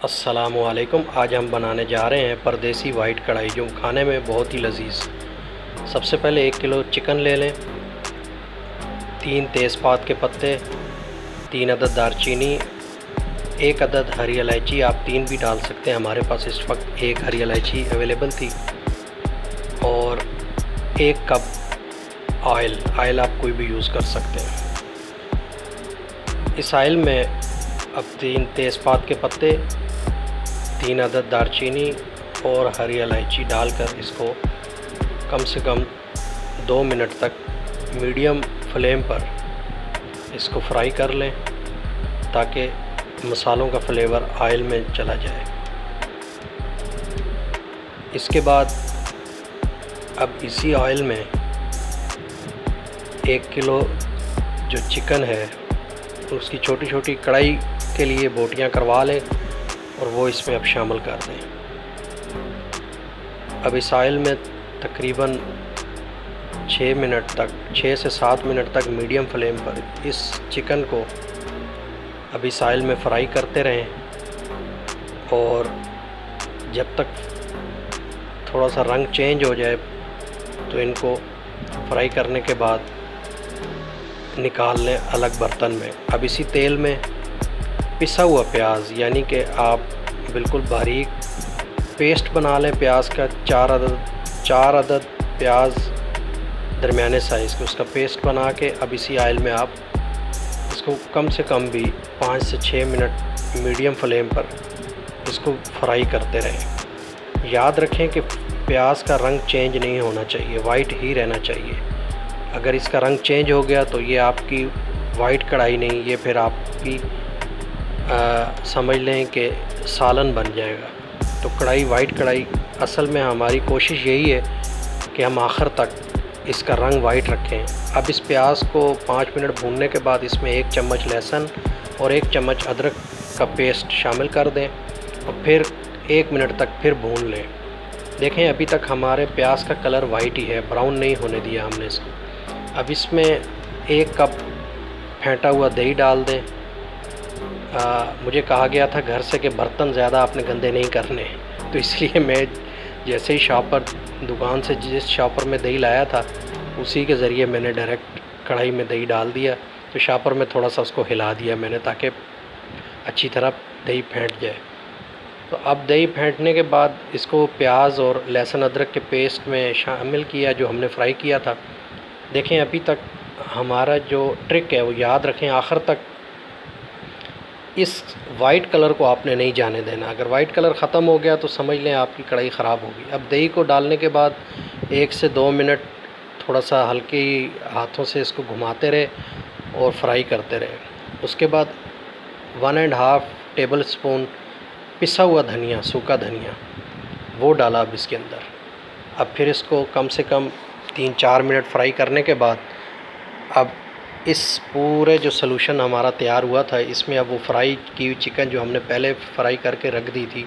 अस्सलामुअलैकुम। आज हम बनाने जा रहे हैं परदेसी वाइट कढ़ाई, जो खाने में बहुत ही लजीज। सबसे पहले 1 किलो चिकन ले लें, 3 तेज़पात के पत्ते, 3 अदद दारचीनी, 1 अदद हरी इलायची। आप 3 भी डाल सकते हैं, हमारे पास इस वक्त 1 हरी इलायची अवेलेबल थी। और 1 कप आयल आप कोई भी यूज़ कर सकते हैं। इस आयल में अब 3 तेज़पात के पत्ते, 3 अदद दारचीनी और हरी इलायची डालकर इसको कम से कम 2 मिनट तक मीडियम फ्लेम पर इसको फ्राई कर लें, ताकि मसालों का फ्लेवर आयल में चला जाए। इसके बाद अब इसी ऑयल में 1 किलो जो चिकन है उसकी छोटी छोटी कढ़ाई के लिए बोटियां करवा लें और वो इसमें अब शामिल कर दें। अब इस ऑयल में तकरीबन 6 से 7 मिनट तक मीडियम फ्लेम पर इस चिकन को अब इस ऑयल में फ्राई करते रहें, और जब तक थोड़ा सा रंग चेंज हो जाए तो इनको फ्राई करने के बाद निकाल लें अलग बर्तन में। अब इसी तेल में पिसा हुआ प्याज, यानी कि आप बिल्कुल बारीक पेस्ट बना लें प्याज का, 4 अदद प्याज दरमियाने साइज़ के, उसका पेस्ट बना के अब इसी ऑयल में आप इसको कम से कम भी 5 से 6 मिनट मीडियम फ्लेम पर इसको फ्राई करते रहें। याद रखें कि प्याज का रंग चेंज नहीं होना चाहिए, वाइट ही रहना चाहिए। अगर इसका रंग चेंज हो गया तो ये आपकी वाइट कढ़ाई नहीं, ये फिर आपकी समझ लें कि सालन बन जाएगा। तो वाइट कढ़ाई, असल में हमारी कोशिश यही है कि हम आखिर तक इसका रंग वाइट रखें। अब इस प्याज को 5 मिनट भूनने के बाद इसमें 1 चम्मच लहसुन और 1 चम्मच अदरक का पेस्ट शामिल कर दें और फिर 1 मिनट तक फिर भून लें। देखें अभी तक हमारे प्याज का कलर वाइट ही है, ब्राउन नहीं होने दिया हमने इसको। अब इसमें 1 कप फेंटा हुआ दही डाल दें। मुझे कहा गया था घर से कि बर्तन ज़्यादा आपने गंदे नहीं करने, तो इसलिए मैं जैसे ही दुकान से जिस शॉपर में दही लाया था उसी के ज़रिए मैंने डायरेक्ट कढ़ाई में दही डाल दिया। तो शॉपर में थोड़ा सा उसको हिला दिया मैंने, ताकि अच्छी तरह दही फेंट जाए। तो अब दही फेंटने के बाद इसको प्याज और लहसुन अदरक के पेस्ट में शामिल किया जो हमने फ्राई किया था। देखें अभी तक हमारा जो ट्रिक है वो याद रखें, आखिर तक इस वाइट कलर को आपने नहीं जाने देना। अगर वाइट कलर ख़त्म हो गया तो समझ लें आपकी कढ़ाई ख़राब होगी। अब दही को डालने के बाद 1 से 2 मिनट थोड़ा सा हल्के हाथों से इसको घुमाते रहे और फ्राई करते रहे। उसके बाद 1.5 टेबल स्पून पिसा हुआ धनिया, सूखा धनिया, वो डाला अब इसके अंदर। अब फिर इसको कम से कम 3-4 मिनट फ्राई करने के बाद अब इस पूरे जो सलूशन हमारा तैयार हुआ था इसमें अब वो फ्राई की हुई चिकन जो हमने पहले फ्राई करके रख दी थी,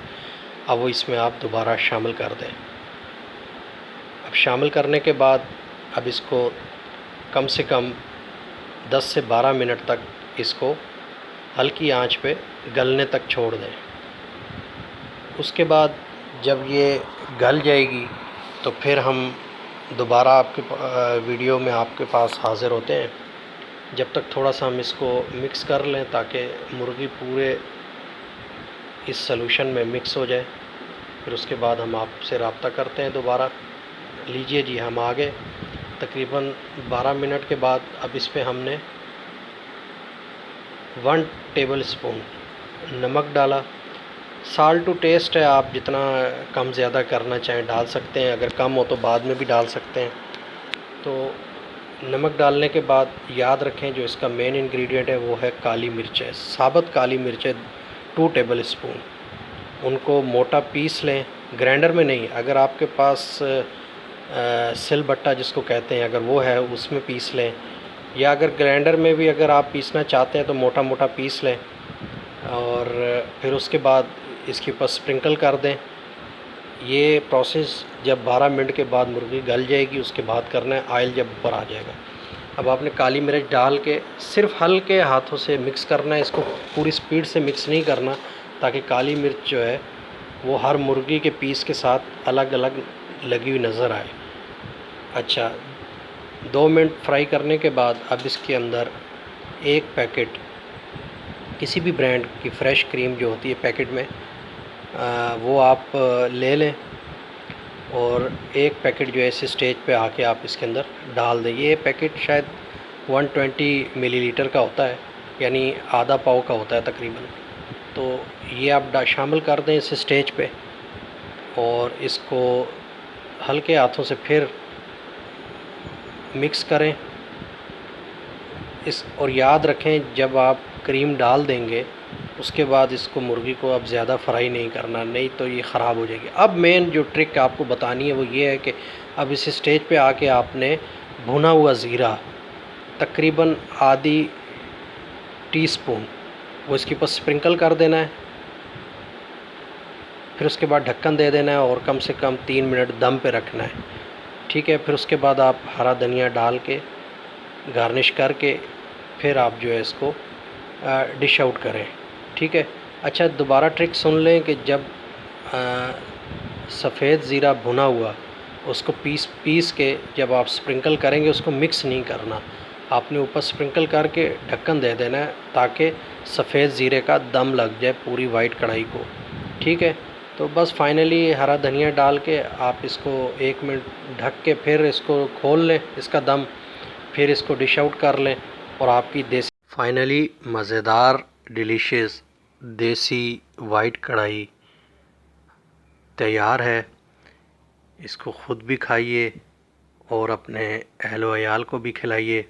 अब वो इसमें आप दोबारा शामिल कर दें। अब शामिल करने के बाद अब इसको कम से कम 10 से 12 मिनट तक इसको हल्की आंच पे गलने तक छोड़ दें। उसके बाद जब ये गल जाएगी तो फिर हम दोबारा आपके वीडियो में आपके पास हाज़िर होते हैं। जब तक थोड़ा सा हम इसको मिक्स कर लें ताकि मुर्गी पूरे इस सलूशन में मिक्स हो जाए। फिर उसके बाद हम आपसे रब्ता करते हैं दोबारा। लीजिए जी, हम आ गए। तकरीबन 12 मिनट के बाद अब इस पे हमने 1 टेबल स्पून नमक डाला। साल्ट टू टेस्ट है, आप जितना कम ज़्यादा करना चाहें डाल सकते हैं, अगर कम हो तो बाद में भी डाल सकते हैं। तो नमक डालने के बाद याद रखें जो इसका मेन इंग्रेडिएंट है वो है काली मिर्चें, साबुत काली मिर्चें 2 टेबल स्पून। उनको मोटा पीस लें, ग्राइंडर में नहीं। अगर आपके पास सिलबट्टा जिसको कहते हैं अगर वो है उसमें पीस लें, या अगर ग्राइंडर में भी अगर आप पीसना चाहते हैं तो मोटा मोटा पीस लें। और फिर उसके बाद इसके ऊपर स्प्रिंकल कर दें। ये प्रोसेस जब 12 मिनट के बाद मुर्गी गल जाएगी उसके बाद करना है, ऑयल जब ऊपर आ जाएगा। अब आपने काली मिर्च डाल के सिर्फ हल्के हाथों से मिक्स करना है, इसको पूरी स्पीड से मिक्स नहीं करना ताकि काली मिर्च जो है वो हर मुर्गी के पीस के साथ अलग अलग लगी हुई नज़र आए। अच्छा, 2 मिनट फ्राई करने के बाद अब इसके अंदर 1 पैकेट किसी भी ब्रांड की फ़्रेश क्रीम जो होती है पैकेट में, वो आप ले लें और 1 पैकेट जो है इस स्टेज पे आके आप इसके अंदर डाल दें। ये पैकेट शायद 120 मिलीलीटर का होता है, यानी आधा पाव का होता है तकरीबन। तो ये आप शामिल कर दें इस स्टेज पे और इसको हल्के हाथों से फिर मिक्स करें और याद रखें जब आप क्रीम डाल देंगे उसके बाद इसको मुर्गी को अब ज़्यादा फ्राई नहीं करना, नहीं तो ये ख़राब हो जाएगी। अब मेन जो ट्रिक आपको बतानी है वो ये है कि अब इस स्टेज पे आके आपने भुना हुआ ज़ीरा तकरीबन आधी टीस्पून वो इसके ऊपर स्प्रिंकल कर देना है। फिर उसके बाद ढक्कन दे देना है और कम से कम 3 मिनट दम पे रखना है। ठीक है, फिर उसके बाद आप हरा धनिया डाल के गार्निश करके फिर आप जो है इसको डिश आउट करें। ठीक है। अच्छा, दोबारा ट्रिक सुन लें कि जब सफ़ेद ज़ीरा भुना हुआ उसको पीस के जब आप स्प्रिंकल करेंगे उसको मिक्स नहीं करना, आपने ऊपर स्प्रिंकल करके ढक्कन दे देना है ताकि सफ़ेद ज़ीरे का दम लग जाए पूरी वाइट कढ़ाई को। ठीक है, तो बस फाइनली हरा धनिया डाल के आप इसको 1 मिनट ढक के फिर इसको खोल लें इसका दम, फिर इसको डिश आउट कर लें और आपकी देसी फाइनली मज़ेदार डिलीशियस देसी वाइट कढ़ाई तैयार है। इसको ख़ुद भी खाइए और अपने अहल व अयाल को भी खिलाइए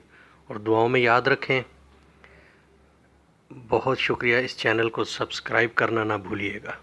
और दुआओं में याद रखें। बहुत शुक्रिया, इस चैनल को सब्सक्राइब करना ना भूलिएगा।